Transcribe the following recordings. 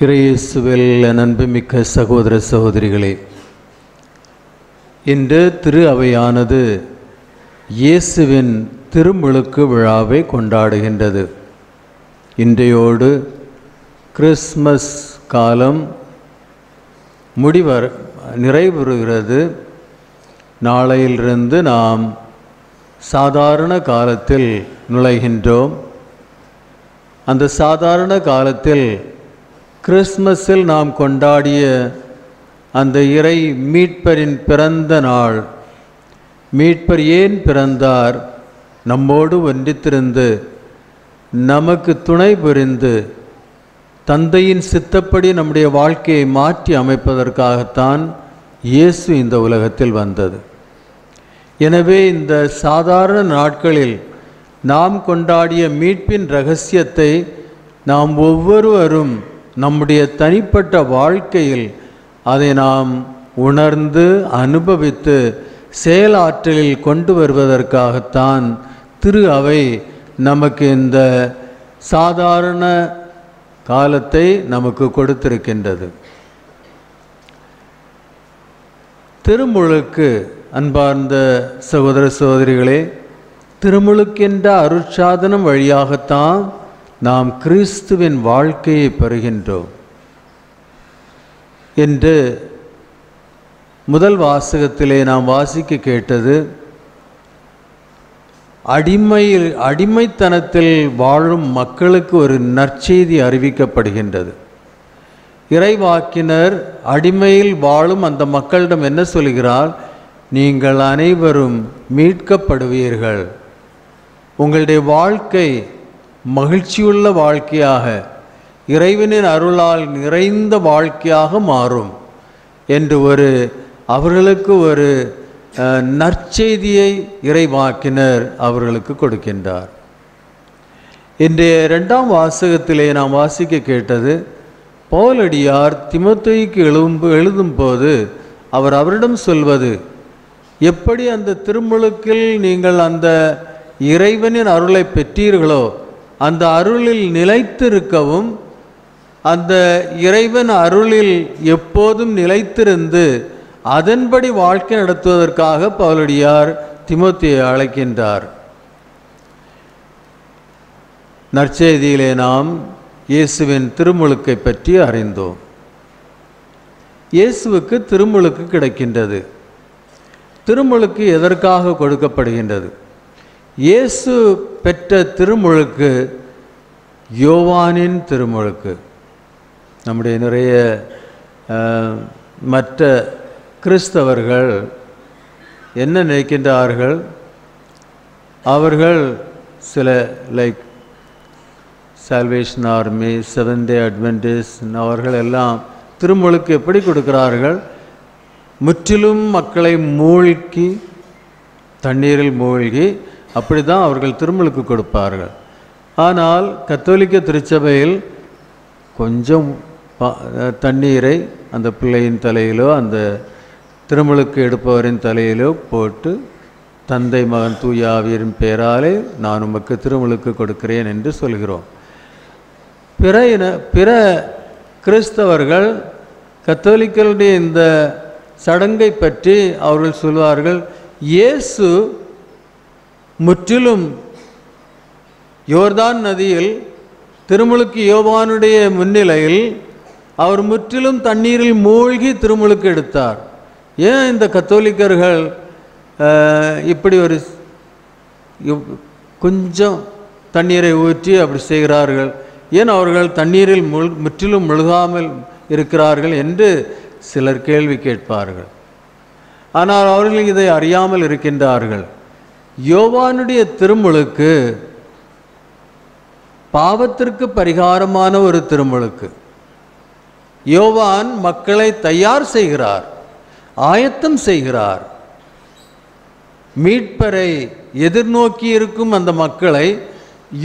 இறையேசுவில் அன்புமிக்க சகோதர சகோதரிகளே, இன்று திரு அவையானது இயேசுவின் திருமுழுக்கு விழாவை கொண்டாடுகின்றது. இன்றையோடு கிறிஸ்மஸ் காலம் நிறைவுறுகிறது. நாளையிலிருந்து நாம் சாதாரண காலத்தில் நுழைகின்றோம். அந்த சாதாரண காலத்தில் கிறிஸ்மஸில் நாம் கொண்டாடிய அந்த இறை மீட்பரின் பிறந்த நாள், மீட்பர் ஏன் பிறந்தார், நம்மோடு ஒன்றித்திருந்து நமக்கு துணை புரிந்து தந்தையின் சித்தப்படி நம்முடைய வாழ்க்கையை மாற்றி அமைப்பதற்காகத்தான் இயேசு இந்த உலகத்தில் வந்தது. எனவே இந்த சாதாரண நாட்களில் நாம் கொண்டாடிய மீட்பின் இரகசியத்தை நாம் ஒவ்வொருவரும் நம்முடைய தனிப்பட்ட வாழ்க்கையில் அதை நாம் உணர்ந்து அனுபவித்து செயலாற்றலில் கொண்டு வருவதற்காகத்தான் திரு அவை நமக்கு இந்த சாதாரண காலத்தை நமக்கு கொடுத்திருக்கின்றது. திருமுழுக்கு, அன்பார்ந்த சகோதர சகோதரிகளே, திருமுழுக்கின்ற அருட்சாதனம் வழியாகத்தான் நாம் கிறிஸ்துவின் வாழ்க்கையை பெறுகின்றோம் என்று முதல் வாசகத்திலே நாம் வாசிக்க கேட்டது. அடிமைத்தனத்தில் வாழும் மக்களுக்கு ஒரு நற்செய்தி அறிவிக்கப்படுகின்றது. இறைவாக்கினர் அடிமையில் வாழும் அந்த மக்களிடம் என்ன சொல்கிறார்? நீங்கள் அனைவரும் மீட்கப்படுவீர்கள், உங்களுடைய வாழ்க்கை மகிழ்ச்சியுள்ள வாழ்க்கையாக, இறைவனின் அருளால் நிறைந்த வாழ்க்கையாக மாறும் என்று அவர்களுக்கு ஒரு நற்செய்தியை இறைவாக்கினர் அவர்களுக்கு கொடுக்கின்றார். இன்றைய 2ஆம் வாசகத்திலே நாம் வாசிக்க கேட்டது, பவுலடியார் தீமோத்தேயுக்கு எழுதும்போது அவரிடம் சொல்வது, எப்படி அந்த திருமுழுக்கில் நீங்கள் அந்த இறைவனின் அருளை பெற்றீர்களோ அந்த அருளில் நிலைத்திருக்கவும், அந்த இறைவன் அருளில் எப்போதும் நிலைத்திருந்து அதன்படி வாழ்க்கை நடத்துவதற்காக பவுலடியார் தீமோத்தேயை அழைக்கின்றார். நற்செய்தியிலே நாம் இயேசுவின் திருமுழுக்கை பற்றி அறிந்தோம். இயேசுவுக்கு திருமுழுக்கு கிடைக்கின்றது. திருமுழுக்கு எதற்காக கொடுக்கப்படுகின்றது? இயேசு பெற்ற திருமுழுக்கு யோவானின் திருமுழுக்கு. நம்முடைய நிறைய மற்ற கிறிஸ்தவர்கள் என்ன நினைக்கின்றார்கள்? அவர்கள் சில salvation army, seventh day Adventist, அவர்கள் எல்லாம் திருமுழுக்கு எப்படி கொடுக்கிறார்கள்? முற்றிலும் மக்களை மூழ்கி, தண்ணீரில் மூழ்கி அப்படி தான் அவர்கள் திருமுழுக்கு கொடுப்பார்கள். ஆனால் கத்தோலிக்க திருச்சபையில் கொஞ்சம் தண்ணீரை அந்த பிள்ளையின் தலையிலோ அந்த திருமுழுக்கு எடுப்பவரின் தலையிலோ போட்டு, தந்தை மகன் தூய ஆவியரின் பெயராலே நான் உமக்கு திருமுழுக்கு கொடுக்கிறேன் என்று சொல்கிறோம். பிற கிறிஸ்தவர்கள் கத்தோலிக்கருடைய இந்த சடங்கை பற்றி அவர்கள் சொல்வார்கள், இயேசு முற்றிலும் யோர்தான் நதியில் திருமுழுக்கு யோவானுடைய முன்னிலையில் அவர் முற்றிலும் தண்ணீரில் மூழ்கி திருமுழுக்கு எடுத்தார். ஏன் இந்த கத்தோலிக்கர்கள் இப்படி கொஞ்சம் தண்ணீரை ஊற்றி அப்படி செய்கிறார்கள்? ஏன் அவர்கள் தண்ணீரில் முற்றிலும் முழுகாமல் இருக்கிறார்கள் என்று சிலர் கேள்வி கேட்பார்கள். ஆனால் அவர்கள் இதை அறியாமல் இருக்கின்றார்கள். யோவானுடைய திருமுழுக்கு பாவத்திற்கு பரிகாரமான ஒரு திருமுழுக்கு. யோவான் மக்களை தயார் செய்கிறார், ஆயத்தம் செய்கிறார். மீட்பரை எதிர்நோக்கி இருக்கும் அந்த மக்களை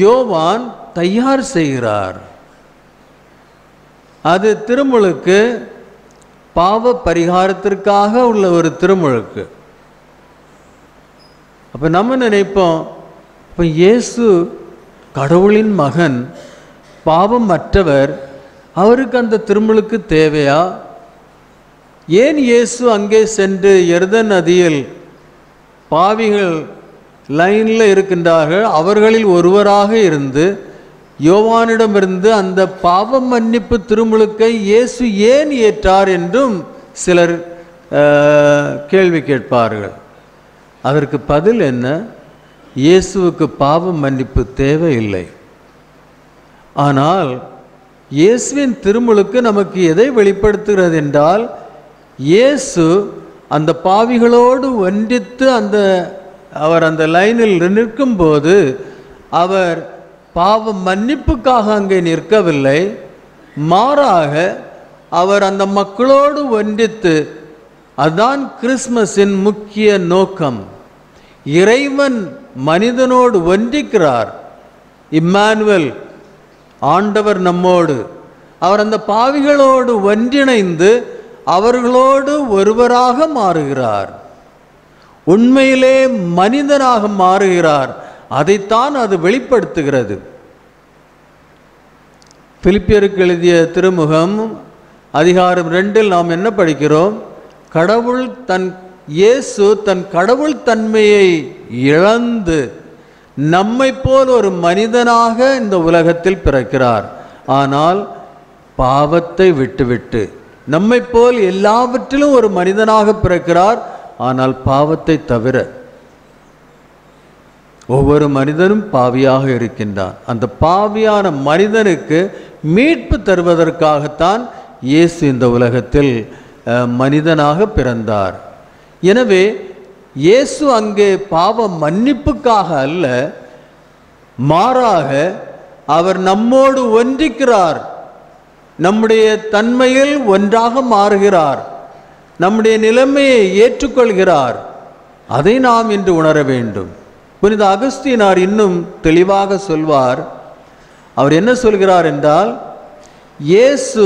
யோவான் தயார் செய்கிறார். அது திருமுழுக்கு பாவ பரிகாரத்திற்காக உள்ள ஒரு திருமுழுக்கு. அப்போ நம்ம நினைப்போம், இப்போ இயேசு கடவுளின் மகன், பாவம் மற்றவர், அவருக்கு அந்த திருமுழுக்கு தேவையா? ஏன் இயேசு அங்கே சென்று யர்தன் நதியில் பாவிகள் லைனில் இருக்கின்றார்கள், அவர்களில் ஒருவராக இருந்து யோவானிடமிருந்து அந்த பாவ மன்னிப்பு திருமுழுக்கை இயேசு ஏன் ஏற்றார் என்றும் சிலர் கேள்வி கேட்பார்கள். அதற்கு பதில் என்ன? இயேசுவுக்கு பாவ மன்னிப்பு தேவையில்லை. ஆனால் இயேசுவின் திருமுழுக்கு நமக்கு எதை வெளிப்படுத்துகிறது என்றால், இயேசு அந்த பாவிகளோடு ஒன்றித்து அவர் அந்த லைனில் நிற்கும்போது அவர் பாவ மன்னிப்புக்காக அங்கே நிற்கவில்லை, மாறாக அவர் அந்த மக்களோடு ஒன்றித்து, அதுதான் கிறிஸ்மஸின் முக்கிய நோக்கம். இறைவன் மனிதனோடு ஒன்றிக்கிறார். இம்மானுவேல், ஆண்டவர் நம்மோடு. அவர் அந்த பாவிகளோடு ஒன்றிணைந்து அவர்களோடு ஒருவராக மாறுகிறார். உண்மையிலே மனிதனாக மாறுகிறார். அதைத்தான் அது வெளிப்படுத்துகிறது. பிலிப்பியருக்கு எழுதிய திருமுகம் அதிகாரம் 2 நாம் என்ன படிக்கிறோம்? இயேசு தன் கடவுள் தன்மையை இழந்து நம்மை போல் ஒரு மனிதனாக இந்த உலகத்தில் பிறக்கிறார். ஆனால் பாவத்தை விட்டுவிட்டு நம்மை போல் எல்லாவற்றிலும் ஒரு மனிதனாக பிறக்கிறார். ஆனால் பாவத்தை தவிர ஒவ்வொரு மனிதனும் பாவியாக இருக்கின்றான். அந்த பாவியான மனிதனுக்கு மீட்பு தருவதற்காகத்தான் இயேசு இந்த உலகத்தில் மனிதனாக பிறந்தார். எனவே இயேசு அங்கே பாவ மன்னிப்புக்காக அல்ல, மாறாக அவர் நம்மோடு ஒன்றிக்கிறார். நம்முடைய தன்மையில் ஒன்றாக மாறுகிறார். நம்முடைய நிலைமையை ஏற்றுக்கொள்கிறார். அதை நாம் இன்று உணர வேண்டும். புனித அகஸ்தீனார் இன்னும் தெளிவாக சொல்வார். அவர் என்ன சொல்கிறார் என்றால், இயேசு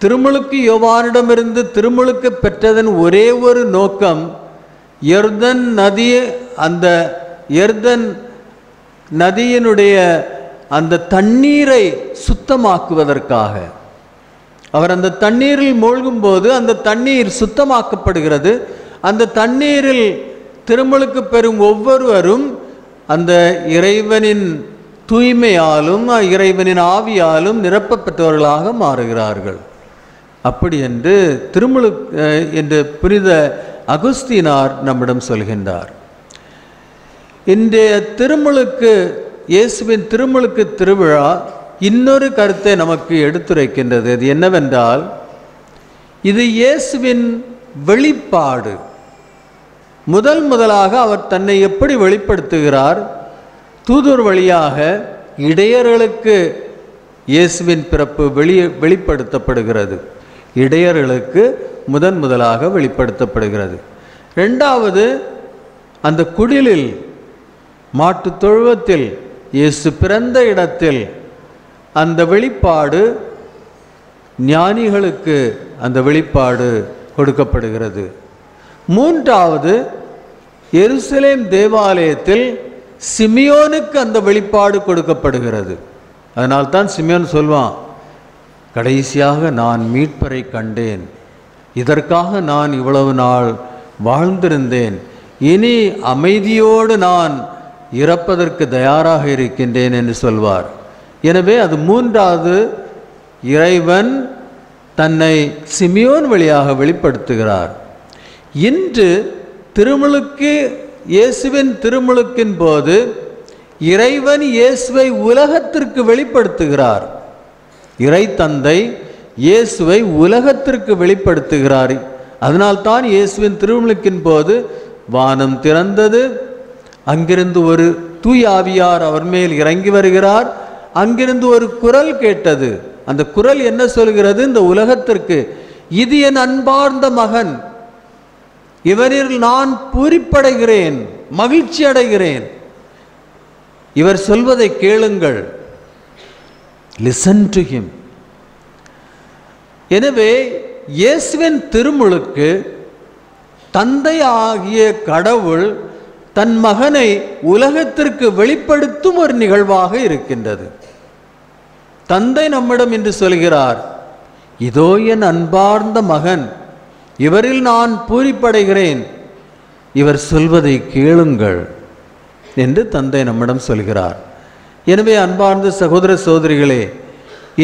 திருமுழுக்கு யோவானிடமிருந்து திருமுழுக்கு பெற்றதன் ஒரே ஒரு நோக்கம், யர்தன் நதியினுடைய அந்த தண்ணீரை சுத்தமாக்குவதற்காக. அவர் அந்த தண்ணீரில் மூழ்கும்போது அந்த தண்ணீர் சுத்தமாக்கப்படுகிறது. அந்த தண்ணீரில் திருமுழுக்கு பெறும் ஒவ்வொருவரும் அந்த இறைவனின் தூய்மையாலும் இறைவனின் ஆவியாலும் நிரப்பப்பட்டவர்களாக மாறுகிறார்கள். அப்படி என்று என்று புனித அகுஸ்தீனார் நம்மிடம் சொல்கின்றார். இன்றைய திருமுழுக்கு, இயேசுவின் திருமுழுக்கு திருவிழா இன்னொரு கருத்தை நமக்கு எடுத்துரைக்கின்றது. அது என்னவென்றால், இது இயேசுவின் வெளிப்பாடு. முதலாக அவர் தன்னை எப்படி வெளிப்படுத்துகிறார்? தூதர் வழியாக இடையர்களுக்கு இயேசுவின் பிறப்பு வெளிப்படுத்தப்படுகிறது. இடையர்களுக்கு முதலாக வெளிப்படுத்தப்படுகிறது. இரண்டாவது, அந்த குடிலில், மாட்டு தொழுவத்தில், இயேசு பிறந்த இடத்தில் அந்த வெளிப்பாடு ஞானிகளுக்கு அந்த வெளிப்பாடு கொடுக்கப்படுகிறது. மூன்றாவது, எருசலேம் தேவாலயத்தில் சிமியோனுக்கு அந்த வெளிப்பாடு கொடுக்கப்படுகிறது. அதனால்தான் சிமியோன் சொல்வான், கடைசியாக நான் மீட்பரை கண்டேன், இதற்காக நான் இவ்வளவு நாள் வாழ்ந்திருந்தேன், இனி அமைதியோடு நான் இறப்பதற்கு தயாராக இருக்கின்றேன் என்று சொல்வார். எனவே அது மூன்றாவது, இறைவன் தன்னை சிமியோன் வழியாக வெளிப்படுத்துகிறார். இன்று திருமுழுக்கு, இயேசுவின் திருமுழுக்கின் போது இறைவன் இயேசுவை உலகத்திற்கு வெளிப்படுத்துகிறார். இறை தந்தை இயேசுவை உலகத்திற்கு வெளிப்படுத்துகிறார். அதனால்தான் இயேசுவின் திருமுழுக்கின் போது வானம் திறந்தது, அங்கிருந்து ஒரு தூய ஆவியார் அவர் மேல் இறங்கி வருகிறார். அங்கிருந்து ஒரு குரல் கேட்டது. அந்த குரல் என்ன சொல்கிறது? இந்த உலகத்திற்கு, இது என் அன்பார்ந்த மகன், இவரில் நான் பூரிப்படைகிறேன், மகிழ்ச்சி அடைகிறேன், இவர் சொல்வதை கேளுங்கள், லிசன் டு ஹிம். எனவே இயேசுவின் திருமுழுக்கு தந்தை ஆகிய கடவுள் தன் மகனை உலகத்திற்கு வெளிப்படுத்தும் ஒரு நிகழ்வாக இருக்கின்றது. தந்தை நம்மிடம் என்று சொல்கிறார், இதோ என் அன்பார்ந்த மகன், இவரில் நான் பூரிப்படைகிறேன், இவர் சொல்வதை கேளுங்கள் என்று தந்தை நம்மிடம் சொல்கிறார். எனவே அன்பார்ந்த சகோதர சகோதரிகளே,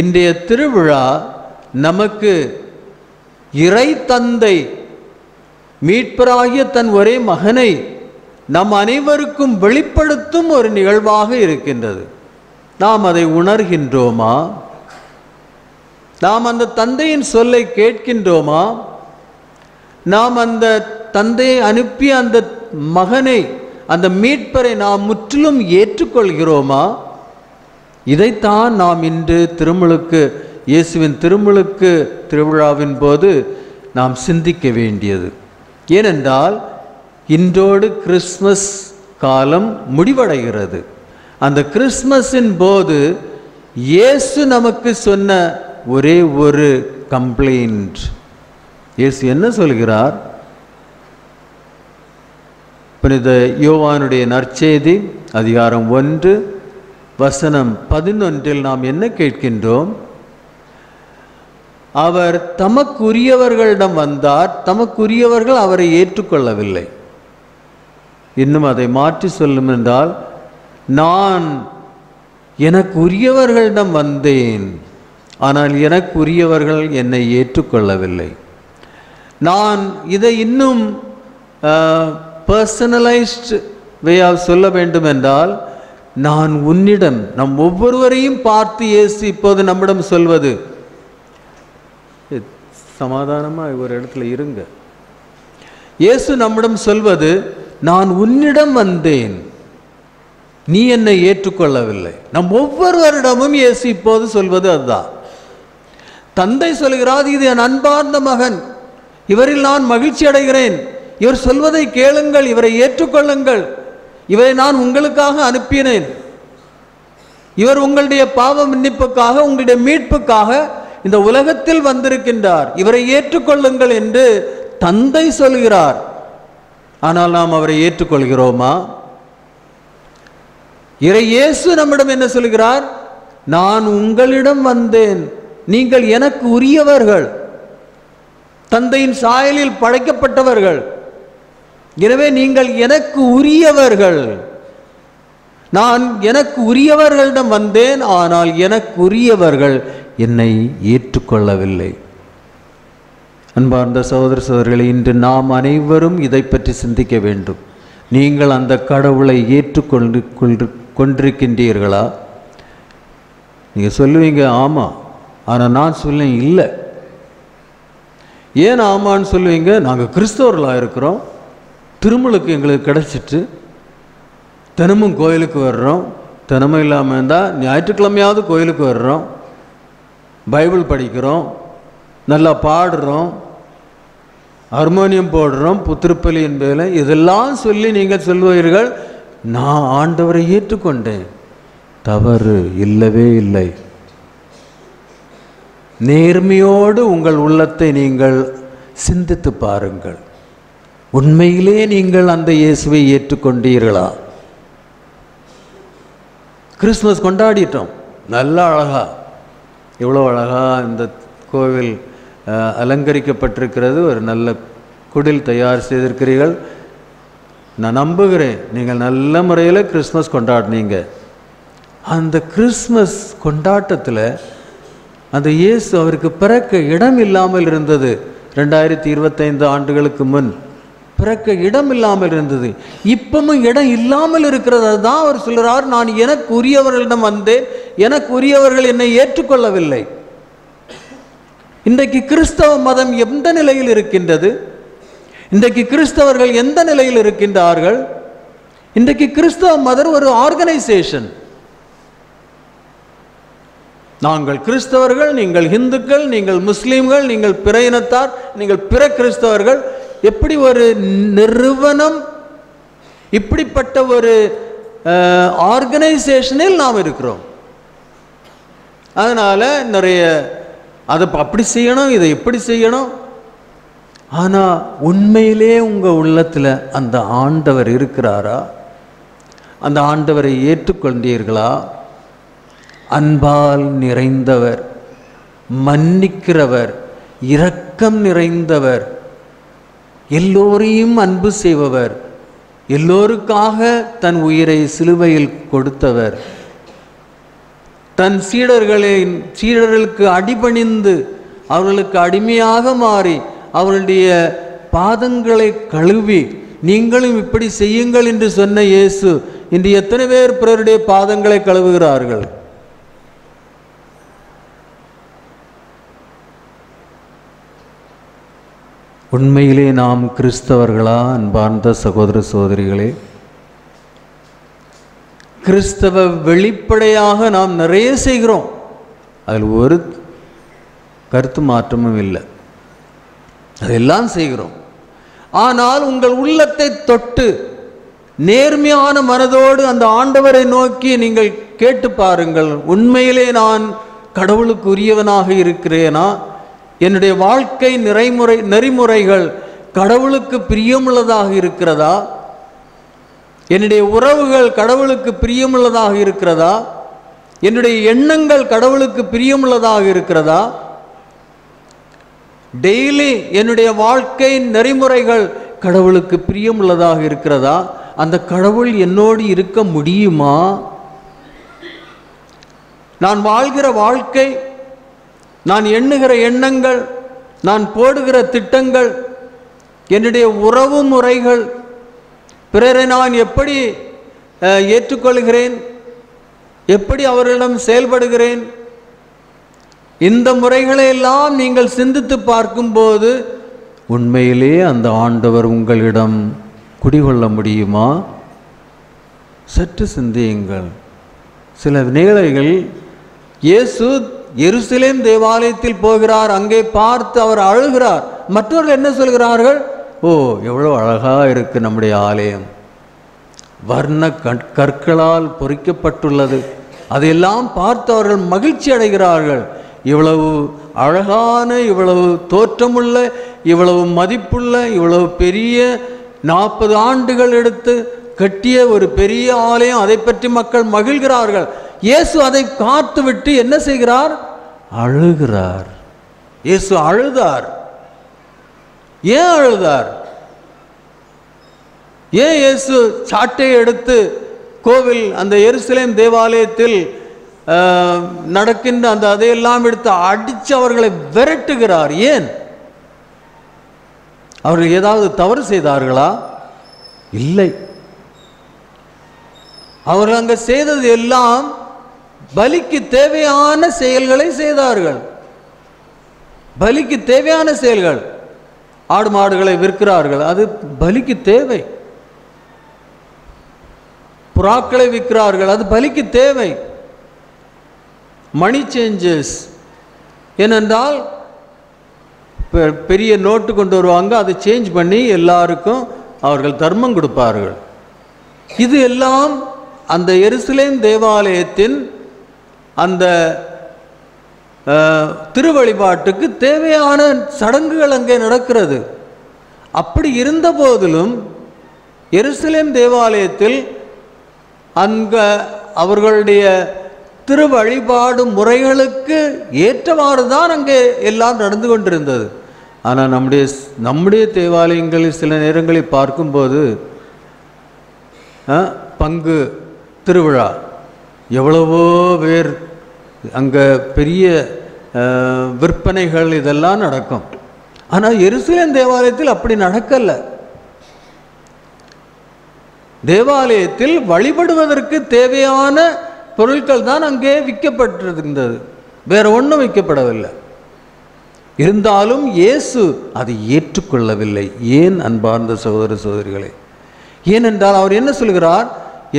இன்றைய திருவிழா நமக்கு இறை தந்தை மீட்பராகிய தன் ஒரே மகனை நம் அனைவருக்கும் வெளிப்படுத்தும் ஒரு நிகழ்வாக இருக்கின்றது. நாம் அதை உணர்கின்றோமா? நாம் அந்த தந்தையின் சொல்லை கேட்கின்றோமா? நாம் அந்த தந்தையை அனுப்பிய அந்த மகனை, அந்த மீட்பரை நாம் முற்றிலும் ஏற்றுக்கொள்கிறோமா? இதைத்தான் நாம் இன்று திருமுழுக்கு, இயேசுவின் திருமுழுக்கு திருவிழாவின் போது நாம் சிந்திக்க வேண்டியது. ஏனென்றால் இன்றோடு கிறிஸ்மஸ் காலம் முடிவடைகிறது. அந்த கிறிஸ்மஸின் போது இயேசு நமக்கு சொன்ன ஒரே ஒரு கம்ப்ளைண்ட். இயேசு என்ன சொல்கிறார்? புனித யோவானுடைய நற்செய்தி அதிகாரம் 1 வசனம் 11 நாம் என்ன கேட்கின்றோம்? அவர் தமக்குரியவர்களிடம் வந்தார், தமக்குரியவர்கள் அவரை ஏற்றுக்கொள்ளவில்லை. இன்னும் அதை மாற்றி சொல்லும் என்றால், நான் எனக்கு உரியவர்களிடம் வந்தேன், ஆனால் எனக்கு உரியவர்கள் என்னை ஏற்றுக்கொள்ளவில்லை. நான் இதை இன்னும் பர்சனலைஸ்ட் வேயாக சொல்ல வேண்டும் என்றால், நான் உன்னிடம், நம் ஒவ்வொருவரையும் பார்த்து இயேசு இப்போது நம்மிடம் சொல்வது, சமாதானமாக ஒரு இடத்துல இருங்க. இயேசு நம்மிடம் சொல்வது, நான் உன்னிடம் வந்தேன், நீ என்னை ஏற்றுக்கொள்ளவில்லை. நம் ஒவ்வொருவரிடமும் இயேசு இப்போது சொல்வது அதுதான். தந்தை சொல்கிறார், இது என் அன்பார்ந்த மகன், இவரில் நான் மகிழ்ச்சி அடைகிறேன், இவர் சொல்வதை கேளுங்கள், இவரை ஏற்றுக்கொள்ளுங்கள், இவரை நான் உங்களுக்காக அனுப்பினேன், இவர் உங்களுடைய பாவ மன்னிப்புக்காக, உங்களுடைய மீட்புக்காக இந்த உலகத்தில் வந்திருக்கின்றார், இவரை ஏற்றுக்கொள்ளுங்கள் என்று தந்தை சொல்கிறார். ஆனால் நாம் அவரை ஏற்றுக்கொள்கிறோமா? இயேசு நம்மிடம் என்ன சொல்கிறார்? நான் உங்களிடம் வந்தேன், நீங்கள் எனக்கு உரியவர்கள், தந்தையின் சாயலில் படைக்கப்பட்டவர்கள், எனவே நீங்கள் எனக்கு உரியவர்கள். நான் எனக்கு உரியவர்களிடம் வந்தேன், ஆனால் எனக்கு உரியவர்கள் என்னை ஏற்றுக்கொள்ளவில்லை. அன்பார்ந்த சகோதர சகோதரிகளை, இன்று நாம் அனைவரும் இதை பற்றி சிந்திக்க வேண்டும். நீங்கள் அந்த கடவுளை கொண்டிருக்கின்றீர்களா? நீங்கள் சொல்லுவீங்க ஆமாம், ஆனால் நான் சொல்லேன் இல்லை. ஏன் ஆமான்னு சொல்லுவீங்க? நாங்கள் கிறிஸ்தவர்களாக இருக்கிறோம், திருமுழுக்கு எங்களுக்கு கிடச்சிட்டு தினமும் கோயிலுக்கு வர்றோம், தினமும் இல்லாமல் இருந்தால் ஞாயிற்றுக்கிழமையாவது கோயிலுக்கு வர்றோம், பைபிள் படிக்கிறோம், நல்லா பாடுறோம், ஹார்மோனியம் போடுறோம், புத்திருப்பலியின் பேரில் இதெல்லாம் சொல்லி நீங்கள் சொல்வீர்கள், நான் ஆண்டவரை ஏற்றுக்கொண்டேன். தவறு, இல்லவே இல்லை. நேர்மையோடு உங்கள் உள்ளத்தை நீங்கள் சிந்தித்து பாருங்கள். உண்மையிலே நீங்கள் அந்த இயேசுவை ஏற்றுக்கொண்டீர்களா? கிறிஸ்மஸ் கொண்டாடிட்டோம், நல்ல அழகா, எவ்வளோ அழகா இந்த கோவில் அலங்கரிக்கப்பட்டிருக்கிறது, ஒரு நல்ல குடில் தயார் செய்திருக்கிறீர்கள். நான் நம்புகிறேன் நீங்கள் நல்ல முறையில் கிறிஸ்மஸ் கொண்டாடினீங்க. அந்த கிறிஸ்மஸ் கொண்டாட்டத்தில் அந்த இயேசு அவருக்கு பிறக்க இடம் இல்லாமல் இருந்தது. 2025 ஆண்டுகளுக்கு முன் பிறக்க இடம் இல்லாமல் இருந்தது, இப்பவும் இடம் இல்லாமல் இருக்கிறது. தான் அவர் சொல்கிறார், நான் எனக்கு உரியவர்களிடம் வந்தேன், எனக்கு உரியவர்கள் என்னை ஏற்றுக்கொள்ளவில்லை. இன்றைக்கு கிறிஸ்தவ மதம் எந்த நிலையில் இருக்கின்றது? இன்றைக்கு கிறிஸ்தவர்கள் எந்த நிலையில் இருக்கின்றார்கள்? இன்றைக்கு கிறிஸ்தவ மதம் ஒரு ஆர்கனைசேஷன். நாங்கள் கிறிஸ்தவர்கள், நீங்கள் இந்துக்கள், நீங்கள் முஸ்லீம்கள், நீங்கள் பிற இனத்தார், நீங்கள் பிற கிறிஸ்தவர்கள், எப்படி ஒரு நிறுவனம், இப்படிப்பட்ட ஒரு ஆர்கனைசேஷனில் நாம் இருக்கிறோம். அதனால் நிறைய அதை அப்படி செய்யணும், இதை எப்படி செய்யணும். ஆனால் உண்மையிலே உங்கள் உள்ளத்தில் அந்த ஆண்டவர் இருக்கிறாரா? அந்த ஆண்டவரை ஏற்றுக்கொண்டீர்களா? அன்பால் நிறைந்தவர், மன்னிக்கிறவர், இரக்கம் நிறைந்தவர், எல்லோரையும் அன்பு செய்பவர், எல்லோருக்காக தன் உயிரை சிலுவையில் கொடுத்தவர், தன் சீடர்களுக்கு அடிபணிந்து அவர்களுக்கு அடிமையாக மாறி அவர்களுடைய பாதங்களை கழுவி நீங்களும் இப்படி செய்யுங்கள் என்று சொன்ன இயேசு இன்று எத்தனை பேர் பிறருடைய பாதங்களை கழுவுகிறார்கள்? உண்மையிலே நாம் கிறிஸ்தவர்களா? அன்பார்ந்த சகோதர சகோதரிகளே, கிறிஸ்தவ வெளிப்படையாக நாம் நிறைய செய்கிறோம், அதில் ஒரு கருத்து மாற்றமும் இல்லை, அதெல்லாம் செய்கிறோம். ஆனால் உங்கள் உள்ளத்தை தொட்டு நேர்மையான மனதோடு அந்த ஆண்டவரை நோக்கி நீங்கள் கேட்டு பாருங்கள், உண்மையிலே நான் கடவுளுக்கு உரியவனாக இருக்கிறேனா? என்னுடைய வாழ்க்கை நெறிமுறைகள் கடவுளுக்கு பிரியமுள்ளதாக இருக்கிறதா? என்னுடைய உறவுகள் கடவுளுக்கு பிரியமுள்ளதாக இருக்கிறதா? என்னுடைய எண்ணங்கள் கடவுளுக்கு பிரியமுள்ளதாக இருக்கிறதா? டெய்லி என்னுடைய வாழ்க்கை நெறிமுறைகள் கடவுளுக்கு பிரியமுள்ளதாக இருக்கிறதா? அந்த கடவுள் என்னோடு இருக்க முடியுமா? நான் வாழ்கிற வாழ்க்கை, நான் எண்ணுகிற எண்ணங்கள், நான் போடுகிற திட்டங்கள், என்னுடைய உறவு முறைகள், பிறரை நான் எப்படி ஏற்றுக்கொள்கிறேன், எப்படி அவர்களிடம் செயல்படுகிறேன், இந்த முறைகளை எல்லாம் நீங்கள் சிந்தித்து பார்க்கும்போது உண்மையிலே அந்த ஆண்டவர் உங்களிடம் குடிகொள்ள முடியுமா? சற்று சிந்தியுங்கள். சில வேளைகள் இயேசு எருசலேம் தேவாலயத்தில் போகிறார், அங்கே பார்த்து அவர் அழுகிறார். மற்றவர்கள் என்ன சொல்கிறார்கள்? ஓ, எவ்வளோ அழகாக இருக்கு நம்முடைய ஆலயம், வர்ண கற்களால் பொறிக்கப்பட்டுள்ளது. அதையெல்லாம் பார்த்து அவர்கள் மகிழ்ச்சி அடைகிறார்கள். இவ்வளவு அழகான, இவ்வளவு தோற்றமுள்ள, இவ்வளவு மதிப்புள்ள, இவ்வளவு பெரிய 40 ஆண்டுகள் எடுத்து கட்டிய ஒரு பெரிய ஆலயம், அதை பற்றி மக்கள் மகிழ்கிறார்கள். இயேசு அதை பார்த்துவிட்டு என்ன செய்கிறார்? அழுகிறார். இயேசு அழுதார். ஏன் அழுதார்? ஏன் இயேசு சாட்டையை எடுத்து கோவில் அந்த எருசலேம் தேவாலயத்தில் நடக்கின்ற அந்த அதையெல்லாம் எடுத்து அடித்து அவர்களை விரட்டுகிறார்? ஏன்? அவர்கள் ஏதாவது தவறு செய்தார்களா? இல்லை. அவர்கள் அங்கே செய்தது எல்லாம் பலிக்கு தேவையான செயல்களை செய்தார்கள். பலிக்கு தேவையான செயல்கள். ஆடு மாடுகளை விற்கிறார்கள், அது பலிக்கு தேவை. புறாக்களை விற்கிறார்கள், அது பலிக்கு தேவை. மணி சேஞ்சஸ், ஏனென்றால் பெரிய நோட்டு கொண்டு வருவாங்க, அதை சேஞ்ச் பண்ணி எல்லாருக்கும் அவர்கள் தர்மம் கொடுப்பார்கள். இது எல்லாம் அந்த எருசலேம் தேவாலயத்தின் அந்த திருவழிபாட்டுக்கு தேவையான சடங்குகள் அங்கே நடக்கிறது. அப்படி இருந்த போதிலும் எருசலேம் தேவாலயத்தில் அங்கே அவர்களுடைய திருவழிபாடு முறைகளுக்கு ஏற்றவாறு தான் அங்கே எல்லாம் நடந்து கொண்டிருந்தது. ஆனால் நம்முடைய தேவாலயங்களில் சில நேரங்களில் பார்க்கும்போது பங்கு திருவிழா, எவ்வளவோ பேர் அங்கே பெரிய விற்பனைகள் இதெல்லாம் நடக்கும். ஆனால் எருசலேம் தேவாலயத்தில் அப்படி நடக்கலை. தேவாலயத்தில் வழிபடுவதற்கு தேவையான பொருட்கள் தான் அங்கே விற்கப்பட்டிருந்தது, வேற ஒன்றும் விற்கப்படவில்லை. இருந்தாலும் இயேசு அதை ஏற்றுக்கொள்ளவில்லை. ஏன் அன்பார்ந்த சகோதர சகோதரிகளே? ஏனென்றால் அவர் என்ன சொல்கிறார்?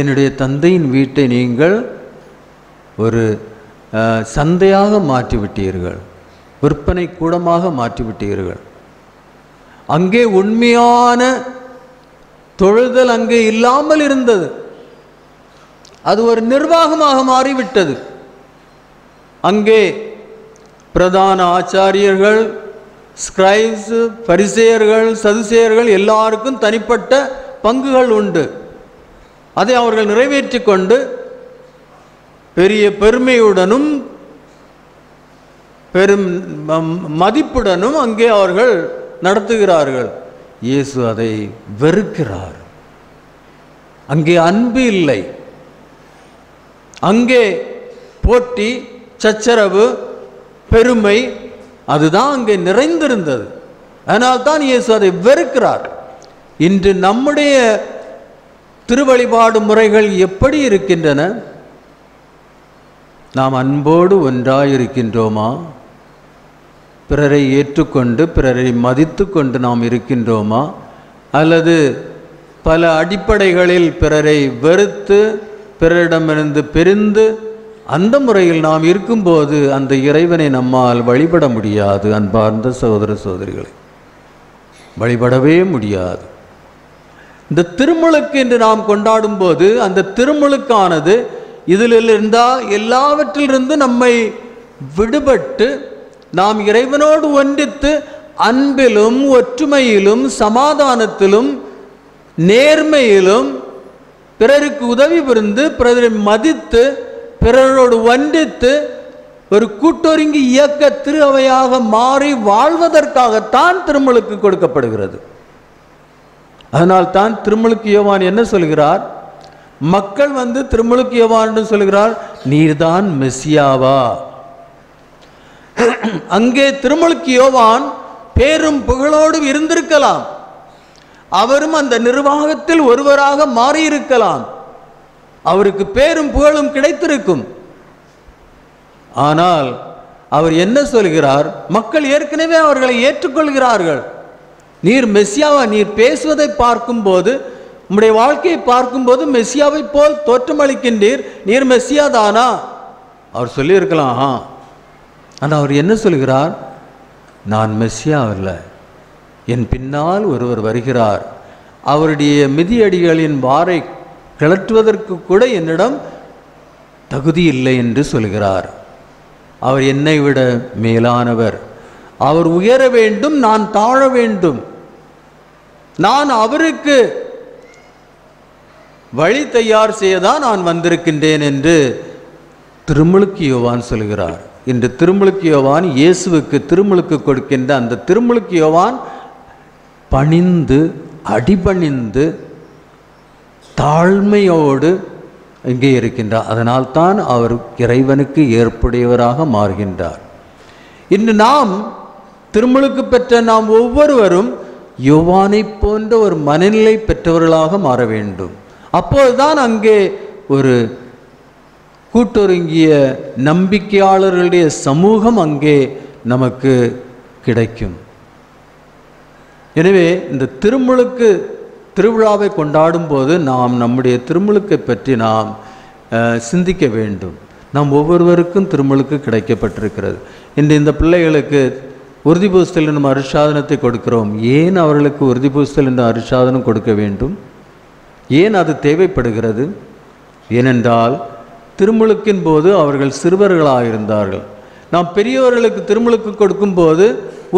என்னுடைய தந்தையின் வீட்டை நீங்கள் ஒரு சந்தையாக மாற்றிவிட்டீர்கள், விற்பனை கூடமாக மாற்றிவிட்டீர்கள். அங்கே உண்மையான தொழுதல் அங்கே இல்லாமல் இருந்தது. அது ஒரு நிர்வாகமாக மாறிவிட்டது. அங்கே பிரதான ஆச்சாரியர்கள், ஸ்கிரைப்ஸ், பரிசேயர்கள், சதுசேயர்கள் எல்லாருக்கும் தனிப்பட்ட பங்குகள் உண்டு. அதை அவர்கள் நிறைவேற்றி கொண்டு பெரிய பெருமையுடனும் பெரும் மதிப்புடனும் அங்கே அவர்கள் நடத்துகிறார்கள். இயேசு அதை வெறுக்கிறார். அங்கே அன்பு இல்லை, அங்கே போட்டி, சச்சரவு, பெருமை, அதுதான் அங்கே நிறைந்திருந்தது. அதனால்தான் இயேசு அதை வெறுக்கிறார். இன்று நம்முடைய திருவழிபாடு முறைகள் எப்படி இருக்கின்றன? நாம் அன்போடு ஒன்றாயிருக்கின்றோமா? பிறரை ஏற்றுக்கொண்டு பிறரை மதித்து கொண்டு நாம் இருக்கின்றோமா? அல்லது பல அடிப்படைகளில் பிறரை வெறுத்து பிறரிடமிருந்து பிரிந்து அந்த முறையில் நாம் இருக்கும்போது அந்த இறைவனை நம்மால் வழிபட முடியாது. அன்பார்ந்த சகோதர சகோதரிகளை, வழிபடவே முடியாது. இந்த திருமுழுக்கு என்று நாம் கொண்டாடும் போது அந்த திருமுழுக்கானது இதிலிருந்தா எல்லாவற்றிலிருந்து நம்மை விடுபட்டு நாம் இறைவனோடு ஒன்றித்து அன்பிலும் ஒற்றுமையிலும் சமாதானத்திலும் நேர்மையிலும் பிறருக்கு உதவி புரிந்து பிறரை மதித்து பிறரோடு ஒன்றித்து ஒரு கூட்டொருங்கி இயக்க திரு அவையாக மாறி வாழ்வதற்காகத்தான் திருமுழுக்கு கொடுக்கப்படுகிறது. அதனால் தான் திருமுழுக்கு யோவான் என்ன சொல்கிறார்? மக்கள் திருமுழுக்கு யோவான் சொல்கிறார், நீர்தான் மெசியாவா? அங்கே திருமுழுக்கு யோவான் பேரும் புகழோடு இருந்திருக்கலாம், அவரும் அந்த நிர்வாகத்தில் ஒருவராக மாறியிருக்கலாம், அவருக்கு பேரும் புகழும் கிடைத்திருக்கும். ஆனால் அவர் என்ன சொல்கிறார்? மக்கள் ஏற்கனவே அவர்களை ஏற்றுக்கொள்கிறார்கள். நீர் மெசியாவா? நீர் பேசுவதை பார்க்கும்போது, உம்முடைய வாழ்க்கையை பார்க்கும்போது மெசியாவை போல் தோற்றமளிக்கின்றீர், நீர் மெசியா தானா? அவர் சொல்லியிருக்கலாம். ஆனால் அவர் என்ன சொல்கிறார்? நான் மெசியா அல்ல, என் பின்னால் ஒருவர் வருகிறார், அவருடைய மிதியடிகளின் வாரை கிளற்றுவதற்கு கூட என்னிடம் தகுதி இல்லை என்று சொல்கிறார். அவர் என்னை விட மேலானவர், அவர் உயர வேண்டும், நான் தாழ வேண்டும், நான் அவருக்கு வழி தயார் செய்யதான் நான் வந்திருக்கின்றேன் என்று திருமுழுக்கு யோவான் சொல்கிறார். இன்று திருமுழுக்கு யோவான் இயேசுவுக்கு திருமுழுக்கு கொடுக்கின்ற அந்த திருமுழுக்கு யோவான் பணிந்து அடிபணிந்து தாழ்மையோடு இங்கே இருக்கின்றார். அதனால்தான் அவர் இறைவனுக்கு ஏற்புடையவராக மாறுகின்றார். இன்று நாம் திருமுழுக்கு பெற்ற நாம் ஒவ்வொருவரும் யோவானை போன்ற ஒரு மனநிலை பெற்றவர்களாக மாற வேண்டும். அப்போதுதான் அங்கே ஒரு கூட்டொருங்கிய நம்பிக்கையாளர்களுடைய சமூகம் அங்கே நமக்கு கிடைக்கும். எனவே இந்த திருமுழுக்கு திருவிழாவை கொண்டாடும் போது நாம் நம்முடைய திருமுழுக்கை பற்றி நாம் சிந்திக்க வேண்டும். நாம் ஒவ்வொருவருக்கும் திருமுழுக்கு கிடைக்கப்பட்டிருக்கிறது. இன்று இந்த பிள்ளைகளுக்கு உறுதிபூசல் என்னும் அருட்சாதனத்தை கொடுக்கிறோம். ஏன் அவர்களுக்கு உறுதிபூசல் என்ற அருட்சாதனம் கொடுக்க வேண்டும்? ஏன் அது தேவைப்படுகிறது? ஏனென்றால் திருமுழுக்கின் போது அவர்கள் சிறுவர்களாக இருந்தார்கள். நாம் பெரியவர்களுக்கு திருமுழுக்கு கொடுக்கும்போது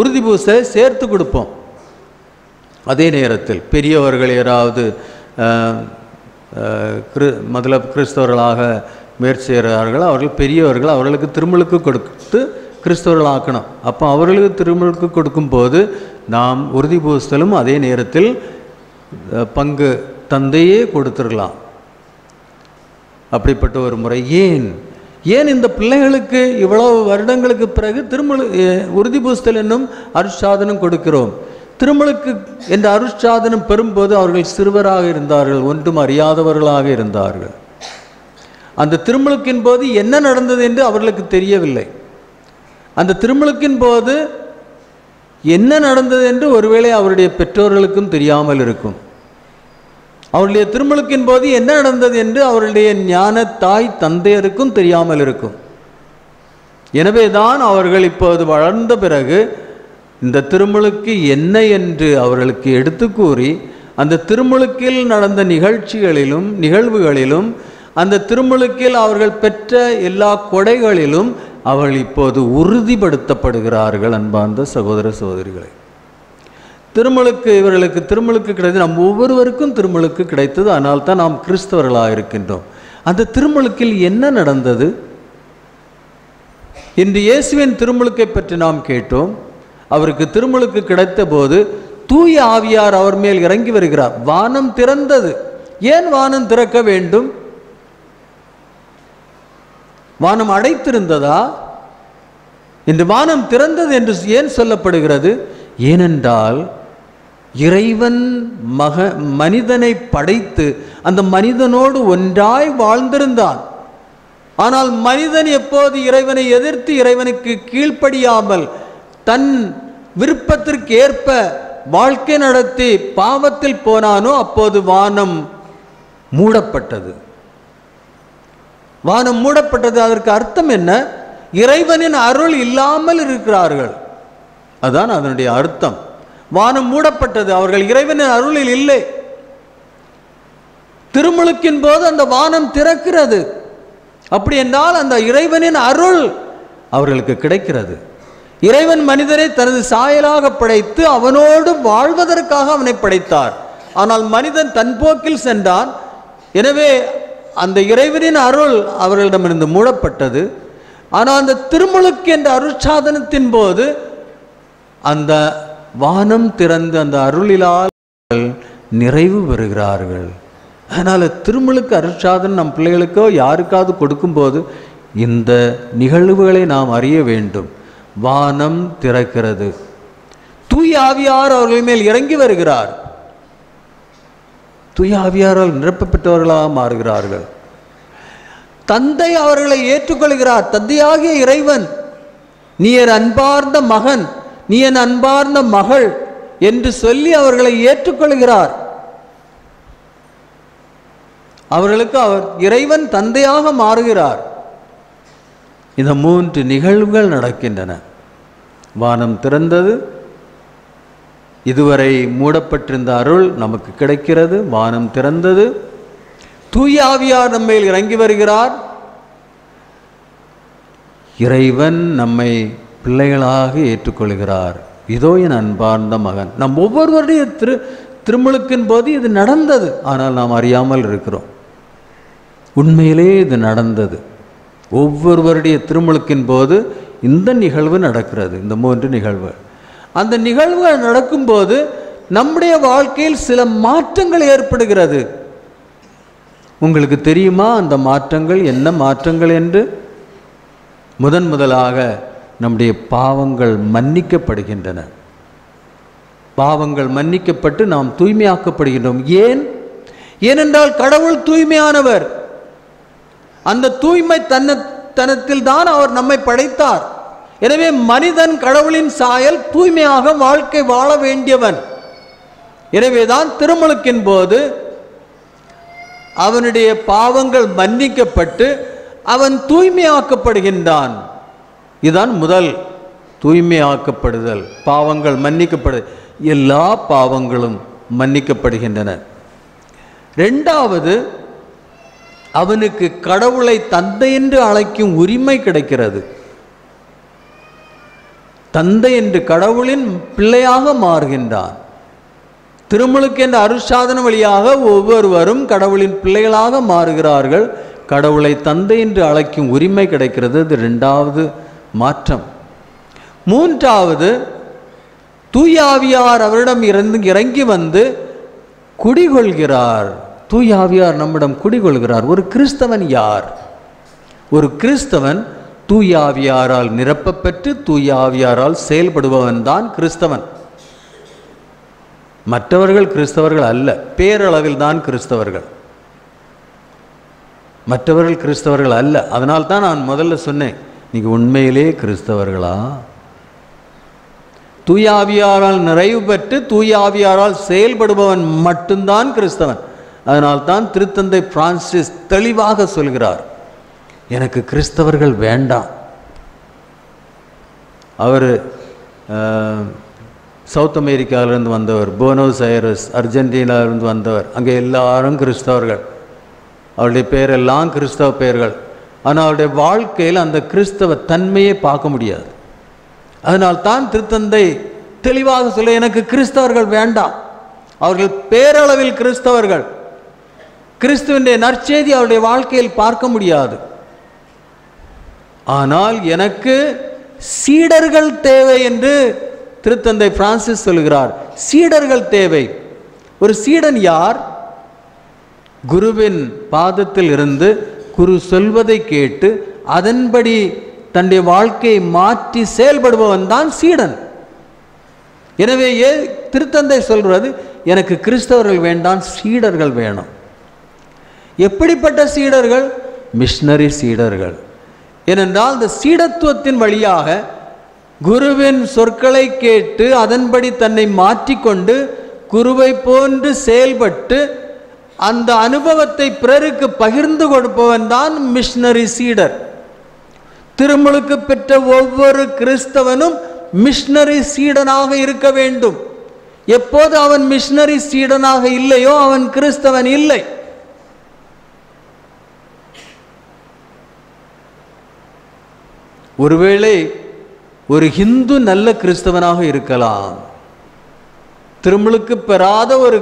உறுதிபூசலை சேர்த்து கொடுப்போம். அதே நேரத்தில் பெரியவர்கள் யாராவது முதல்ல கிறிஸ்தவர்களாக முயற்சி செய்கிறார்கள், அவர்கள் பெரியவர்கள், அவர்களுக்கு திருமுழுக்கு கொடுத்து கிறிஸ்தவர்களாக்கணும். அப்போ அவர்களுக்கு திருமுழுக்கு கொடுக்கும்போது நாம் உறுதிபூசலும் அதே நேரத்தில் பங்கு தந்தையே கொடுத்துடலாம். அப்படிப்பட்ட ஒரு முறை ஏன் இந்த பிள்ளைகளுக்கு இவ்வளவு வருடங்களுக்கு பிறகு உறுதிபூசல் என்னும் அருட்சாதனம் கொடுக்கிறோம்? திருமுழுக்கு என்ற அருட்சாதனம் பெறும்போது அவர்கள் சிறுவராக இருந்தார்கள், ஒன்றும் அறியாதவர்களாக இருந்தார்கள். அந்த திருமுழுக்கின் போது என்ன நடந்தது என்று அவர்களுக்கு தெரியவில்லை. அந்த திருமுழுக்கின் போது என்ன நடந்தது என்று ஒருவேளை அவருடைய பெற்றோர்களுக்கும் தெரியாமல் இருக்கும். அவருடைய திருமுழுக்கின் போது என்ன நடந்தது என்று அவருடைய ஞான தாய் தந்தையருக்கும் தெரியாமல் இருக்கும். எனவே தான் அவர்கள் இப்போது வளர்ந்த பிறகு இந்த திருமுழுக்கு என்ன என்று அவர்களுக்கு எடுத்து கூறி அந்த திருமுழுக்கில் நடந்த நிகழ்வுகளிலும் அந்த திருமுழுக்கில் அவர்கள் பெற்ற எல்லா கொடைகளிலும் அவர்கள் இப்போது உறுதிப்படுத்தப்படுகிறார்கள். அன்பார்ந்த சகோதர சகோதரிகளை, இவர்களுக்கு திருமுழுக்கு கிடைத்தது. நம் ஒவ்வொருவருக்கும் திருமுழுக்கு கிடைத்தது. ஆனால் தான் நாம் கிறிஸ்தவர்களாக இருக்கின்றோம். அந்த திருமுழுக்கில் என்ன நடந்தது? இன்று இயேசுவின் திருமுழுக்கை பற்றி நாம் கேட்டோம். அவருக்கு திருமுழுக்கு கிடைத்த போது தூய ஆவியார் அவர் மேல் இறங்கி வருகிறார். வானம் திறந்தது. ஏன் வானம் திறக்க வேண்டும்? வானம் அடைத்திருந்ததா? இன்று வானம் திறந்தது என்று ஏன் சொல்லப்படுகிறது? ஏனென்றால் இறைவன் மனிதனை படைத்து அந்த மனிதனோடு ஒன்றாய் வாழ்ந்திருந்தான். ஆனால் மனிதன் எப்போது இறைவனை எதிர்த்து இறைவனுக்கு கீழ்ப்படியாமல் தன் விருப்பத்திற்கு ஏற்ப வாழ்க்கை நடத்தி பாவத்தில் போனானோ அப்போது வானம் மூடப்பட்டது. வானம் மூடப்பட்டது. அதற்கு அர்த்தம் என்ன? இறைவனின் அருள் இல்லாமல் இருக்கிறார்கள். அதான் அதனுடைய அர்த்தம். வானம் மூடப்பட்டது. அவர்கள் இறைவனின் அருளில் இல்லை. திருமுழுக்கின் போது அந்த வானம் திறக்கிறது. அப்படி என்றால் அந்த இறைவனின் அருள் அவர்களுக்கு கிடைக்கிறது. இறைவன் மனிதனை தனது சாயலாக படைத்து அவனோடு வாழ்வதற்காக அவனை படைத்தார். ஆனால் மனிதன் தன் போக்கில் சென்றான். எனவே அந்த இறைவனின் அருள் அவர்களிடமிருந்து மூடப்பட்டது. ஆனால் அந்த திருமுழுக்கு என்ற அருட்சாதனத்தின் போது அந்த வானம் திறந்து அந்த அருளிலால் நிறைவு பெறுகிறார்கள். அதனால் திருமுழுக்கு அருட்சாதனம் நம் பிள்ளைகளுக்கோ யாருக்காவது கொடுக்கும்போது இந்த நிகழ்வுகளை நாம் அறிய வேண்டும். வானம் திறக்கிறது. தூய ஆவியார் அவர்கள் மேல் இறங்கி வருகிறார். தூய ஆவியாரால் நிரப்பப்பட்டவர்களாக மாறுகிறார்கள். தந்தை அவர்களை ஏற்றுக்கொள்கிறார். தந்தையாகிய இறைவன், நீ என் அன்பார்ந்த மகன், நீ என் அன்பார்ந்த மகள் என்று சொல்லி அவர்களை ஏற்றுக்கொள்கிறார். அவர்களுக்கு அவர் இறைவன் தந்தையாக மாறுகிறார். இந்த 3 நிகழ்வுகள் நடக்கின்றன. வானம் திறந்தது, இதுவரை மூடப்பட்டிருந்த அருள் நமக்கு கிடைக்கிறது. வானம் திறந்தது, தூய ஆவியார் நம்மேல் இறங்கி வருகிறார். இறைவன் நம்மை பிள்ளைகளாக ஏற்றுக்கொள்கிறார். இதோ என் அன்பார்ந்த மகன். நம் ஒவ்வொருவருடைய திருமுழுக்கின் போது இது நடந்தது. ஆனால் நாம் அறியாமல் இருக்கிறோம். உண்மையிலே இது நடந்தது. ஒவ்வொருவருடைய திருமுழுக்கின் போது இந்த நிகழ்வு நடக்கிறது. இந்த 3 நிகழ்வு. அந்த நிகழ்வுகள் நடக்கும்போது நம்முடைய வாழ்க்கையில் சில மாற்றங்கள் ஏற்படுகிறது. உங்களுக்கு தெரியுமா அந்த மாற்றங்கள் என்ன மாற்றங்கள் என்று? முதலாக நம்முடைய பாவங்கள் மன்னிக்கப்படுகின்றன. பாவங்கள் மன்னிக்கப்பட்டு நாம் தூய்மையாக்கப்படுகின்றோம். ஏனென்றால் கடவுள் தூய்மையானவர். அந்த தூய்மை தன்னத்தில் தான் அவர் நம்மை படைத்தார். எனவே மனிதன் கடவுளின் சாயல் தூய்மையாக வாழ்க்கை வாழ வேண்டியவன். எனவேதான் திருமுழுக்கின் போது அவனுடைய பாவங்கள் மன்னிக்கப்பட்டு அவன் தூய்மையாக்கப்படுகின்றான். இதுதான் முதல் தூய்மையாக்கப்படுதல். பாவங்கள் மன்னிக்கப்படுதல். எல்லா பாவங்களும் மன்னிக்கப்படுகின்றன. இரண்டாவது, அவனுக்கு கடவுளை தந்தை என்று அழைக்கும் உரிமை கிடைக்கிறது. தந்தை என்று கடவுளின் பிள்ளையாக மாறுகின்றான். திருமுழுக்கு என்ற அருட்சாதன வழியாக ஒவ்வொருவரும் கடவுளின் பிள்ளைகளாக மாறுகிறார்கள். கடவுளை தந்தை என்று அழைக்கும் உரிமை கிடைக்கிறது. இது 2வது மாற்றம். 3வது, தூய ஆவியார் அவரிடம் இறங்கி வந்து குடிகொள்கிறார். தூய ஆவியார் நம்மிடம் குடிகொள்கிறார். ஒரு கிறிஸ்தவன் யார்? ஒரு கிறிஸ்தவன் தூய ஆவியாரால் நிரப்பப்பெற்று தூய ஆவியாரால் செயல்படுபவன் தான் கிறிஸ்தவன். மற்றவர்கள் கிறிஸ்தவர்கள் அல்ல. பேரளவில் தான் கிறிஸ்தவர்கள், மற்றவர்கள் கிறிஸ்தவர்கள் அல்ல. அதனால் தான் நான் முதல்ல சொன்னேன், நீங்கள் உண்மையிலே கிறிஸ்தவர்களா? தூய ஆவியாரால் நிறைவு பெற்று தூய ஆவியாரால் செயல்படுபவன் மட்டும்தான் கிறிஸ்தவன். அதனால்தான் திருத்தந்தை பிரான்சிஸ் தெளிவாக சொல்கிறார், எனக்கு கிறிஸ்தவர்கள் வேண்டாம். அவர் சவுத் அமெரிக்காவிலிருந்து வந்தவர், போனோஸ் ஐரஸ் அர்ஜென்டினாவிலிருந்து வந்தவர். அங்கே எல்லாரும் கிறிஸ்தவர்கள், அவருடைய பெயரெல்லாம் கிறிஸ்தவ பெயர்கள். ஆனால் அவருடைய வாழ்க்கையில் அந்த கிறிஸ்தவ தன்மையை பார்க்க முடியாது. அதனால்தான் திருத்தந்தை தெளிவாக சொல்ல, எனக்கு கிறிஸ்தவர்கள் வேண்டாம், அவர்கள் பேரளவில் கிறிஸ்தவர்கள், கிறிஸ்துவினுடைய நற்செய்தி அவருடைய வாழ்க்கையில் பார்க்க முடியாது. ஆனால் எனக்கு சீடர்கள் தேவை என்று திருத்தந்தை பிரான்சிஸ் சொல்கிறார். சீடர்கள் தேவை. ஒரு சீடன் யார்? குருவின் பாதத்தில் இருந்து குரு சொல்வதை கேட்டு அதன்படி தன்னுடைய வாழ்க்கையை மாற்றி செயல்படுபவன் தான் சீடன். எனவே திருத்தந்தை சொல்றது, எனக்கு கிறிஸ்தவர்கள் வேண்டாம், சீடர்கள் வேணும். எப்படிப்பட்ட சீடர்கள்? மிஷனரி சீடர்கள். ஏனென்றால் இந்த சீடத்துவத்தின் வழியாக குருவின் சொற்களை கேட்டு அதன்படி தன்னை மாற்றிக்கொண்டு குருவை போன்று செயல்பட்டு அந்த அனுபவத்தை பிறருக்கு பகிர்ந்து கொடுப்பவன் தான் மிஷனரி சீடர். திருமுழுக்கு பெற்ற ஒவ்வொரு கிறிஸ்தவனும் மிஷனரி சீடனாக இருக்க வேண்டும். எப்போது அவன் மிஷனரி சீடனாக இல்லையோ அவன் கிறிஸ்தவன் இல்லை. ஒருவேளை ஒரு ஹிந்து நல்ல கிறிஸ்தவனாக இருக்கலாம். திருமுழுக்கு பெறாத ஒரு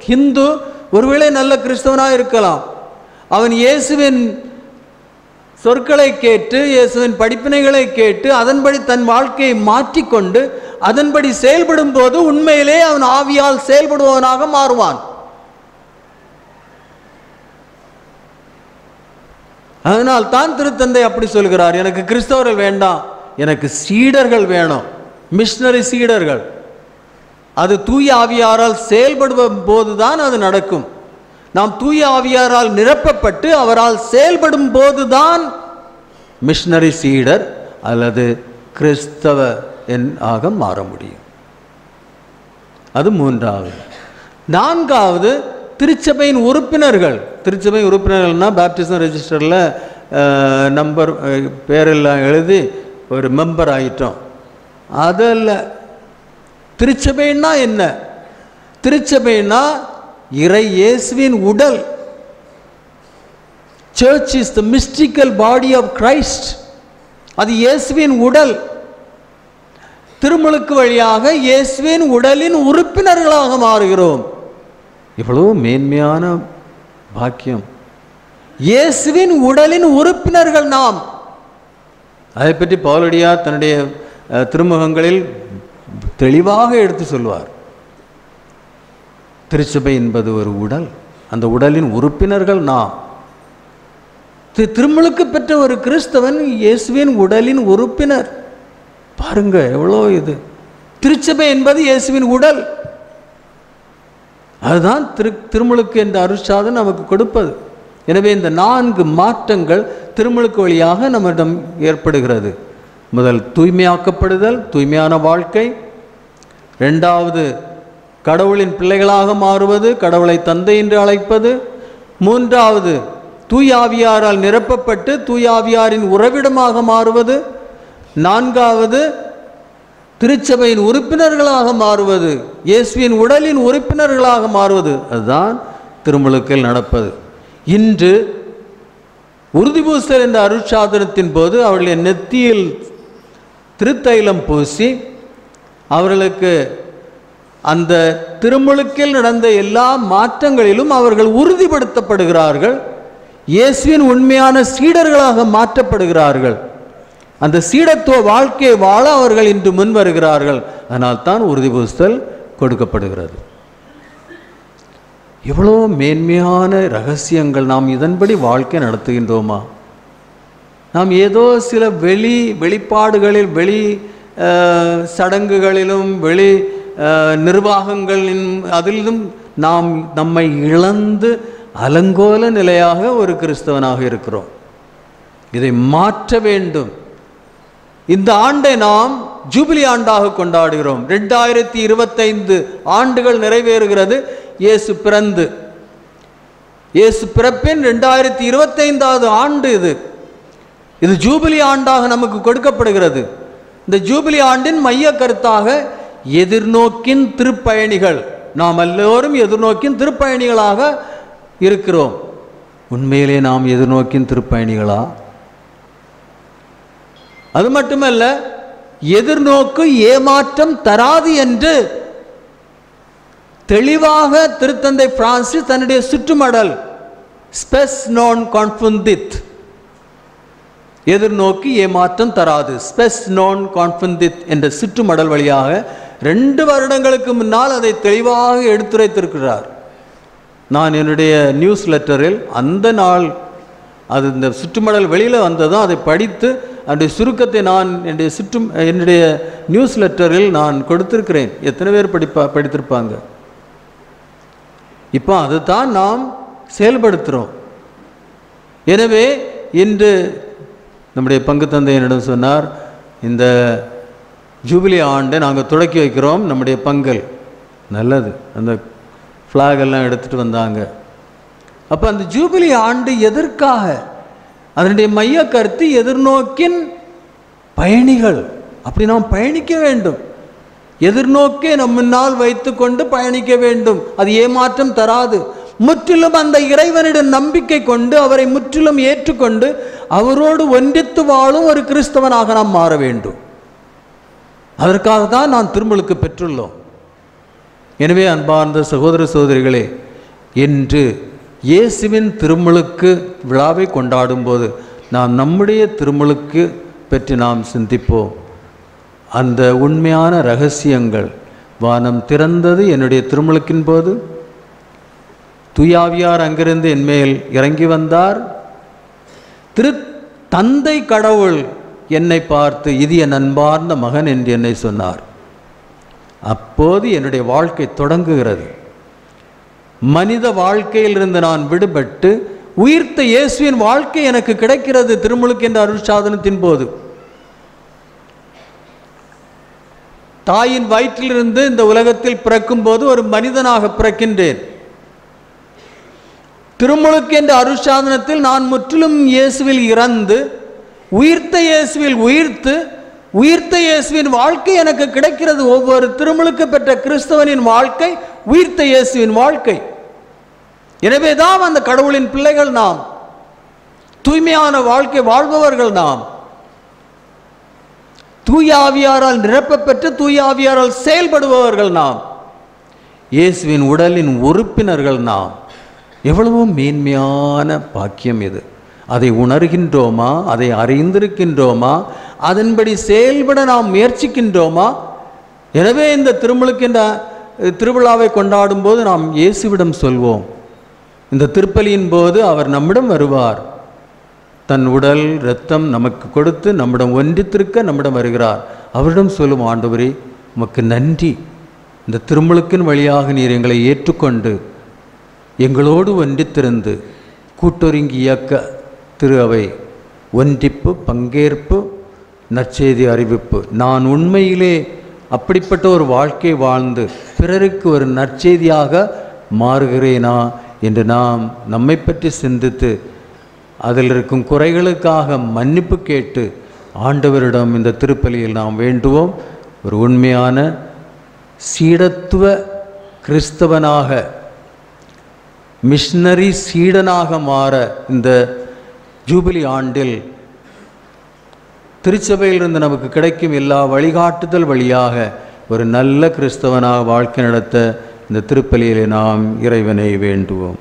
ஹிந்து ஒருவேளை நல்ல கிறிஸ்தவனாக இருக்கலாம். அவன் இயேசுவின் சொற்களை கேட்டு இயேசுவின் படிப்பினைகளை கேட்டு அதன்படி தன் வாழ்க்கையை மாற்றிக்கொண்டு அதன்படி செயல்படும் போது உண்மையிலே அவன் ஆவியால் செயல்படுபவனாக மாறுவான். அதனால் தான் திருத்தந்தை அப்படி சொல்கிறார், எனக்கு கிறிஸ்தவர்கள் வேண்டாம், எனக்கு சீடர்கள் வேணும், மிஷனரி சீடர்கள். அது தூய ஆவியாரால் செயல்படும் போதுதான் அது நடக்கும். நாம் தூய ஆவியாரால் நிரப்பப்பட்டு அவரால் செயல்படும் போதுதான் மிஷனரி சீடர் அல்லது கிறிஸ்தவ ஆக மாற முடியும். அது மூன்றாவது. நான்காவது, திருச்சபையின் உறுப்பினர்கள். திருச்சபை உறுப்பினர்கள்னா பேப்டிசம் ரெஜிஸ்டரில் நம்பர் பேரெல்லாம் எழுதி ஒரு மெம்பர் ஆகிட்டோம், அதல்ல. திருச்சபைன்னா என்ன? திருச்சபைனா இறை இயேசுவின் உடல். Church is the mystical body of Christ. அது இயேசுவின் உடல். திருமுழுக்கு வழியாக இயேசுவின் உடலின் உறுப்பினர்களாக மாறுகிறோம். இவ்வளவு மேன்மையான பாக்கியம். இயேசுவின் உடலின் உறுப்பினர்கள் நாம். அதை பற்றி பவுலடியார் தன்னுடைய திருமுகங்களில் தெளிவாக எடுத்து சொல்வார். திருச்சபை என்பது ஒரு உடல், அந்த உடலின் உறுப்பினர்கள் நாம். திருமுழுக்கு பெற்ற ஒரு கிறிஸ்தவன் இயேசுவின் உடலின் உறுப்பினர். பாருங்க எவ்வளோ இது. திருச்சபை என்பது இயேசுவின் உடல். அதுதான் திருமுழுக்கு என்ற அருட்சாதனம் நமக்கு கொடுப்பது. எனவே இந்த 4 மாற்றங்கள் திருமுழுக்கு வழியாக நம்மிடம் ஏற்படுகிறது. முதல் தூய்மையாக்கப்படுதல், தூய்மையான வாழ்க்கை. இரண்டாவது கடவுளின் பிள்ளைகளாக மாறுவது, கடவுளை தந்தை என்று அழைப்பது. மூன்றாவது தூயாவியாரால் நிரப்பப்பட்டு தூயாவியாரின் உறவிடமாக மாறுவது. நான்காவது திருச்சபையின் உறுப்பினர்களாக மாறுவது, இயேசுவின் உடலின் உறுப்பினர்களாக மாறுவது. அதுதான் திருமுழுக்கில் நடப்பது. இன்று உறுதிபூசல் என்ற அருட்சாதனத்தின் போது அவர்களுடைய நெத்தியில் திருத்தைலம் பூசி அவர்களுக்கு அந்த திருமுழுக்கில் நடந்த எல்லா மாற்றங்களிலும் அவர்கள் உறுதிப்படுத்தப்படுகிறார்கள். இயேசுவின் உண்மையான சீடர்களாக மாற்றப்படுகிறார்கள். அந்த சீடத்துவ வாழ்க்கையை வாழ அவர்கள் இன்று முன் வருகிறார்கள். அதனால் தான் உறுதிபூசல் கொடுக்கப்படுகிறது. எவ்வளோ மேன்மையான ரகசியங்கள். நாம் இதன்படி வாழ்க்கை நடத்துகின்றோமா? நாம் ஏதோ சில வெளிப்பாடுகளில் வெளி சடங்குகளிலும் வெளி நிர்வாகங்களின் அதிலும் நாம் நம்மை இழந்து அலங்கோல நிலையாக ஒரு கிறிஸ்தவனாக இருக்கிறோம். இதை மாற்ற வேண்டும். இந்த ஆண்டை நாம் ஜூபிலி ஆண்டாக கொண்டாடுகிறோம். 2025 ஆண்டுகள் நிறைவேறுகிறது இயேசு பிறந்து. இயேசு பிறப்பின் 2025வது ஆண்டு இது. இது ஜூபிலி ஆண்டாக நமக்கு கொடுக்கப்படுகிறது. இந்த ஜூபிலி ஆண்டின் மைய கருத்தாக எதிர்நோக்கின் திருப்பயணிகள். நாம் எல்லோரும் எதிர்நோக்கின் திருப்பயணிகளாக இருக்கிறோம். உண்மையிலே நாம் எதிர்நோக்கின் திருப்பயணிகளா? அது மட்டுமல்ல, எதிர்நோக்கு ஏமாற்றம் தராது என்று தெளிவாக திருத்தந்தை பிரான்சிஸ் தன்னுடைய சுற்றுமடல் ஸ்பெஸ் நான் கான்ஃபுந்தித், எதிர்நோக்கி ஏமாற்றம் தராது. ஸ்பெஸ் நான் கான்ஃபுந்தித் என்ற சிற்றுமடல் வழியாக 2 வருடங்களுக்கு முன்னால் அதை தெளிவாக எடுத்துரைத்திருக்கிறார். நான் என்னுடைய நியூஸ் லெட்டரில் அந்த நாள் அது இந்த சுற்றுமடல் வெளியில் வந்ததும் அதை படித்து அதனுடைய சுருக்கத்தை நான் என்னுடைய நியூஸ் லெட்டரில் நான் கொடுத்திருக்கிறேன். எத்தனை பேர் படித்திருப்பாங்க? இப்போ அதுதான் நாம் செயல்படுத்துகிறோம். எனவே இன்று நம்முடைய பங்கு தந்தை என்னிடம் சொன்னார், இந்த ஜூபிலி ஆண்டை நாங்கள் தொடக்கி வைக்கிறோம் நம்முடைய பங்கல். நல்லது, அந்த ஃப்ளாக் எல்லாம் எடுத்துகிட்டு வந்தாங்க. அப்போ அந்த ஜூபிலி ஆண்டு எதற்காக? அதனுடைய மைய கருத்து எதிர்நோக்கின் பயணிகள். அப்படி நாம் பயணிக்க வேண்டும். எதிர்நோக்கே நம் முன்னால் வைத்து கொண்டு பயணிக்க வேண்டும். அது ஏமாற்றம் தராது. முற்றிலும் அந்த இறைவனிடம் நம்பிக்கை கொண்டு அவரை முற்றிலும் ஏற்றுக்கொண்டு அவரோடு ஒன்றித்து வாழும் ஒரு கிறிஸ்தவனாக நாம் மாற வேண்டும். அதற்காக தான் நான் திருமுழுக்கு பெற்றுள்ளோம். எனவே அன்பார்ந்த சகோதர சகோதரிகளே, இன்று இயேசுவின் திருமுழுக்கு விழாவை கொண்டாடும் போது நாம் நம்முடைய திருமுழுக்கு பற்றி நாம் சிந்திப்போம். அந்த உண்மையான ரகசியங்கள், வானம் திறந்தது என்னுடைய திருமுழுக்கின் போது, தூயாவியார் அங்கிருந்து என்மேல் இறங்கி வந்தார், தந்தை கடவுள் என்னை பார்த்து இது என் அன்பார்ந்த மகன் என்று என்னை சொன்னார். அப்போது என்னுடைய வாழ்க்கை தொடங்குகிறது. மனித வாழ்க்கையிலிருந்து நான் விடுபட்டு உயிர்த்த இயேசுவின் வாழ்க்கை எனக்கு கிடைக்கிறது திருமுழுக்கு என்ற அருட்சாதனத்தின் போது. தாயின் வயிற்றிலிருந்து இந்த உலகத்தில் பிறக்கும் போது ஒரு மனிதனாக பிறக்கின்றேன். திருமுழுக்கு என்ற அருட்சாதனத்தில் நான் முற்றிலும் இயேசுவில் இறந்து உயிர்த்த இயேசுவில் உயிர்த்த இயேசுவின் வாழ்க்கை எனக்கு கிடைக்கிறது. ஒவ்வொரு திருமுழுக்கு பெற்ற கிறிஸ்தவனின் வாழ்க்கை உயிர்த்த இயேசுவின் வாழ்க்கை. எனவேதான் அந்த கடவுளின் பிள்ளைகள் நாம், தூய்மையான வாழ்க்கை வாழ்பவர்கள் நாம், தூய ஆவியாரால் நிரப்ப பெற்று தூய ஆவியாரால் செயல்படுபவர்கள் நாம், இயேசுவின் உடலின் உறுப்பினர்கள் நாம். எவ்வளவோ மேன்மையான பாக்கியம் இது. அதை உணர்கின்றோமா? அதை அறிந்திருக்கின்றோமா? அதன்படி செயல்பட நாம் முயற்சிக்கின்றோமா? எனவே இந்த திருமுழுக்கின்ற திருவிழாவை கொண்டாடும் போது நாம் இயேசுவிடம் சொல்வோம். இந்த திருப்பலியின் போது அவர் நம்மிடம் வருவார். தன் உடல் இரத்தம் நமக்கு கொடுத்து நம்மிடம் ஒன்றித்திருக்க நம்மிடம் வருகிறார். அவரிடம் சொல்லும், ஆண்டவரே உமக்கு நன்றி, இந்த திருமுழுக்கின் வழியாக நீர் எங்களை ஏற்றுக்கொண்டு எங்களோடு ஒன்றித்திருந்து கூட்டொருங்கி இயக்க திரு அவை ஒன்றிப்பு, பங்கேற்பு, நற்செய்தி அறிவிப்பு. நான் உண்மையிலே அப்படிப்பட்ட ஒரு வாழ்க்கை வாழ்ந்து பிறருக்கு ஒரு நற்செய்தியாக மாறுகிறேனா என்று நாம் நம்மை பற்றி சிந்தித்து அதில் இருக்கும் குறைகளுக்காக மன்னிப்பு கேட்டு ஆண்டவரிடம் இந்த திருப்பலியில் நாம் வேண்டுவோம். ஒரு உண்மையான சீடத்துவ கிறிஸ்தவனாக, மிஷனரி சீடனாக மாற இந்த ஜூபிலி ஆண்டில் திருச்சபையிலிருந்து நமக்கு கிடைக்கும் எல்லா வழிகாட்டுதல் வழியாக ஒரு நல்ல கிறிஸ்தவனாக வாழ்க்கை நடத்த இந்த திருப்பலியிலே நாம் இறைவனை வேண்டுவோம்.